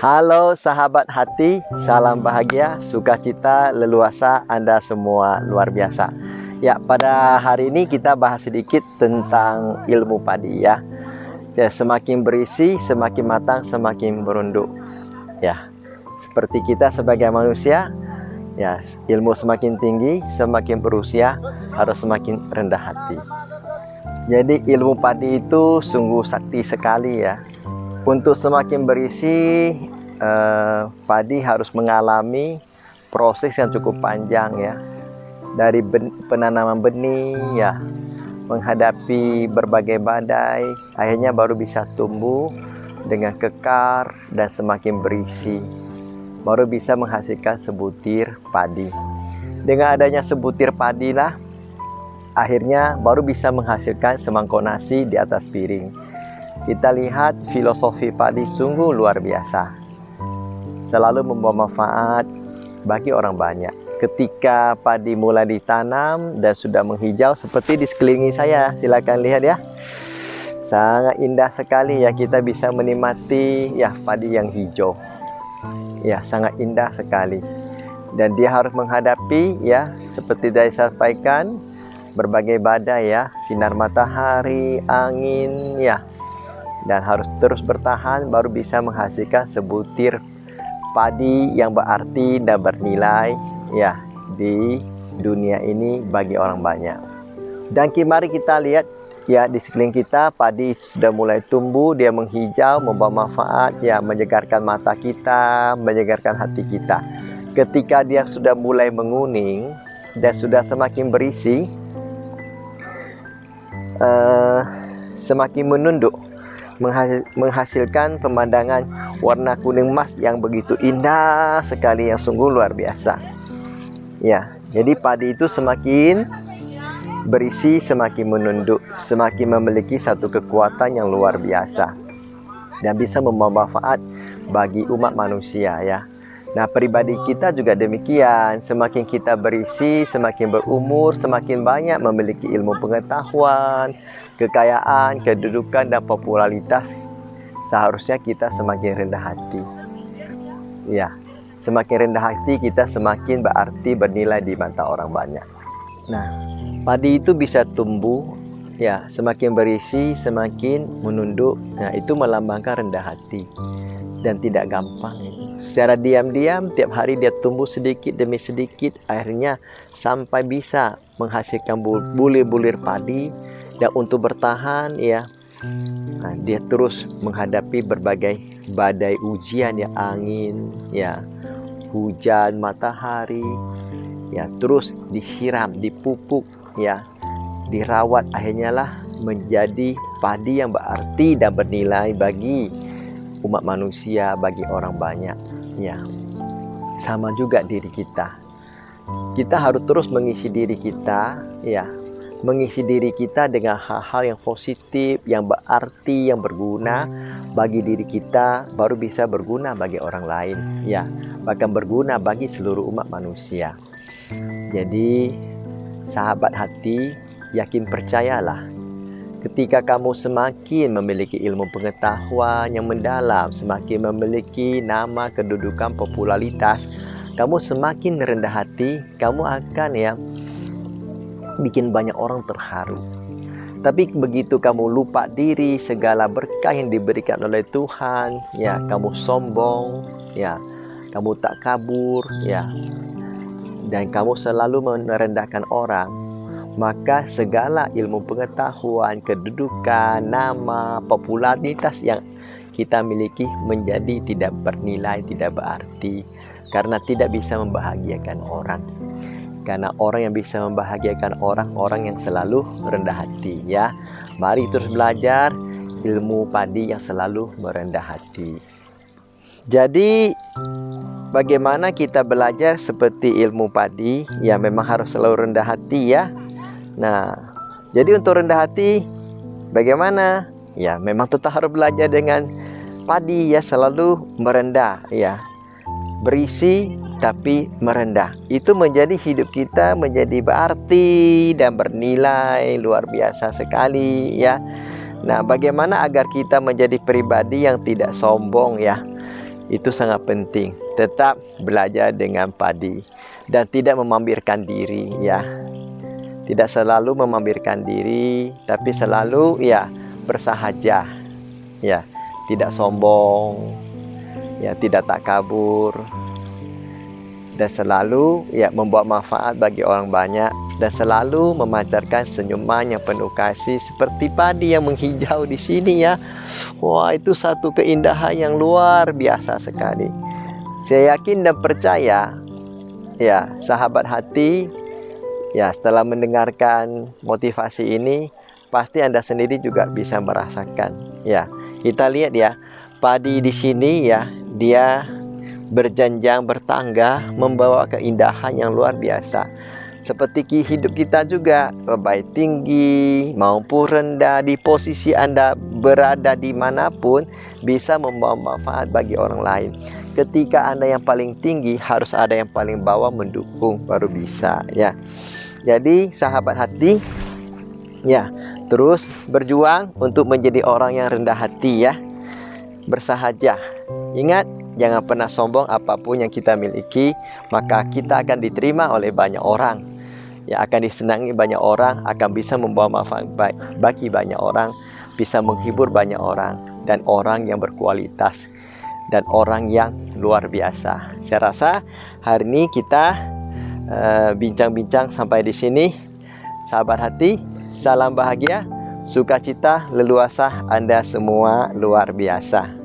Halo sahabat hati, salam bahagia, sukacita, leluasa Anda semua luar biasa. Ya, pada hari ini kita bahas sedikit tentang ilmu padi ya. Ya, semakin berisi, semakin matang, semakin merunduk. Ya, seperti kita sebagai manusia, ya, ilmu semakin tinggi, semakin berusia, harus semakin rendah hati. Jadi ilmu padi itu sungguh sakti sekali ya. Untuk semakin berisi, padi harus mengalami proses yang cukup panjang ya. Dari penanaman benih ya, menghadapi berbagai badai, akhirnya baru bisa tumbuh dengan kekar dan semakin berisi. Baru bisa menghasilkan sebutir padi. Dengan adanya sebutir padilah, akhirnya baru bisa menghasilkan semangkok nasi di atas piring. Kita lihat filosofi padi sungguh luar biasa. Selalu membawa manfaat bagi orang banyak. Ketika padi mulai ditanam dan sudah menghijau seperti di sekeliling saya, silakan lihat ya. Sangat indah sekali ya, kita bisa menikmati ya padi yang hijau. Ya, sangat indah sekali. Dan dia harus menghadapi ya, seperti saya sampaikan, berbagai badai ya, sinar matahari, angin ya. Dan harus terus bertahan baru bisa menghasilkan sebutir padi yang berarti dan bernilai ya di dunia ini bagi orang banyak. Dan mari kita lihat ya, di sekeliling kita padi sudah mulai tumbuh, dia menghijau, membawa manfaat ya, menyegarkan mata kita, menyegarkan hati kita. Ketika dia sudah mulai menguning dan sudah semakin berisi, semakin menunduk, menghasilkan pemandangan warna kuning emas yang begitu indah sekali, yang sungguh luar biasa ya. Jadi padi itu semakin berisi, semakin menunduk, semakin memiliki satu kekuatan yang luar biasa dan bisa membawa manfaat bagi umat manusia ya. Nah, pribadi kita juga demikian. Semakin kita berisi, semakin berumur, semakin banyak memiliki ilmu pengetahuan, kekayaan, kedudukan, dan popularitas, seharusnya kita semakin rendah hati. Ya, semakin rendah hati kita semakin berarti, bernilai di mata orang banyak. Nah, padi itu bisa tumbuh ya, semakin berisi, semakin menunduk. Nah, itu melambangkan rendah hati dan tidak gampang. Secara diam-diam tiap hari dia tumbuh sedikit demi sedikit, akhirnya sampai bisa menghasilkan bulir-bulir padi. Dan untuk bertahan ya, nah, dia terus menghadapi berbagai badai ujian ya, angin ya, hujan, matahari ya, terus disiram, dipupuk ya, dirawat, akhirnya lah menjadi padi yang berarti dan bernilai bagi umat manusia, bagi orang banyak ya. Sama juga diri kita. Kita harus terus mengisi diri kita ya, mengisi diri kita dengan hal-hal yang positif, yang berarti, yang berguna bagi diri kita, baru bisa berguna bagi orang lain ya, bahkan berguna bagi seluruh umat manusia. Jadi sahabat hati, yakin percayalah, ketika kamu semakin memiliki ilmu pengetahuan yang mendalam, semakin memiliki nama, kedudukan, popularitas, kamu semakin rendah hati, kamu akan ya bikin banyak orang terharu. Tapi begitu kamu lupa diri, segala berkah yang diberikan oleh Tuhan ya, kamu sombong ya, kamu tak kabur ya, dan kamu selalu merendahkan orang, maka segala ilmu pengetahuan, kedudukan, nama, popularitas yang kita miliki menjadi tidak bernilai, tidak berarti, karena tidak bisa membahagiakan orang. Karena orang yang bisa membahagiakan orang yang selalu rendah hati ya. Mari terus belajar ilmu padi yang selalu merendah hati. Jadi bagaimana kita belajar seperti ilmu padi ya, memang harus selalu rendah hati ya. Nah, jadi untuk rendah hati bagaimana? Ya, memang tetap harus belajar dengan padi ya, selalu merendah ya. Berisi tapi merendah. Itu menjadi hidup kita menjadi berarti dan bernilai luar biasa sekali ya. Nah, bagaimana agar kita menjadi pribadi yang tidak sombong ya, Itu sangat penting. Tetap belajar dengan padi dan tidak memamerkan diri, ya. Tidak selalu memamerkan diri, tapi selalu ya bersahaja, ya. Tidak sombong, ya, tidak takabur, dan selalu ya membawa manfaat bagi orang banyak, dan selalu memancarkan senyuman yang penuh kasih seperti padi yang menghijau di sini, ya. Wah, itu satu keindahan yang luar biasa sekali. Saya yakin dan percaya, ya, sahabat hati, ya, setelah mendengarkan motivasi ini, pasti Anda sendiri juga bisa merasakan, ya. Kita lihat ya, padi di sini, ya, dia berjenjang bertangga membawa keindahan yang luar biasa. Seperti hidup kita juga, baik tinggi maupun rendah, di posisi Anda berada dimanapun bisa membawa manfaat bagi orang lain. Ketika Anda yang paling tinggi, harus ada yang paling bawah mendukung, baru bisa, ya. Jadi sahabat hati, ya, terus berjuang untuk menjadi orang yang rendah hati, ya. Bersahaja. Ingat, jangan pernah sombong. Apapun yang kita miliki, maka kita akan diterima oleh banyak orang, ya, akan disenangi banyak orang, akan bisa membawa manfaat baik bagi banyak orang, bisa menghibur banyak orang, dan orang yang berkualitas, dan orang yang luar biasa. Saya rasa hari ini kita bincang-bincang sampai di sini. Sahabat hati, salam bahagia, sukacita, leluasa Anda semua luar biasa.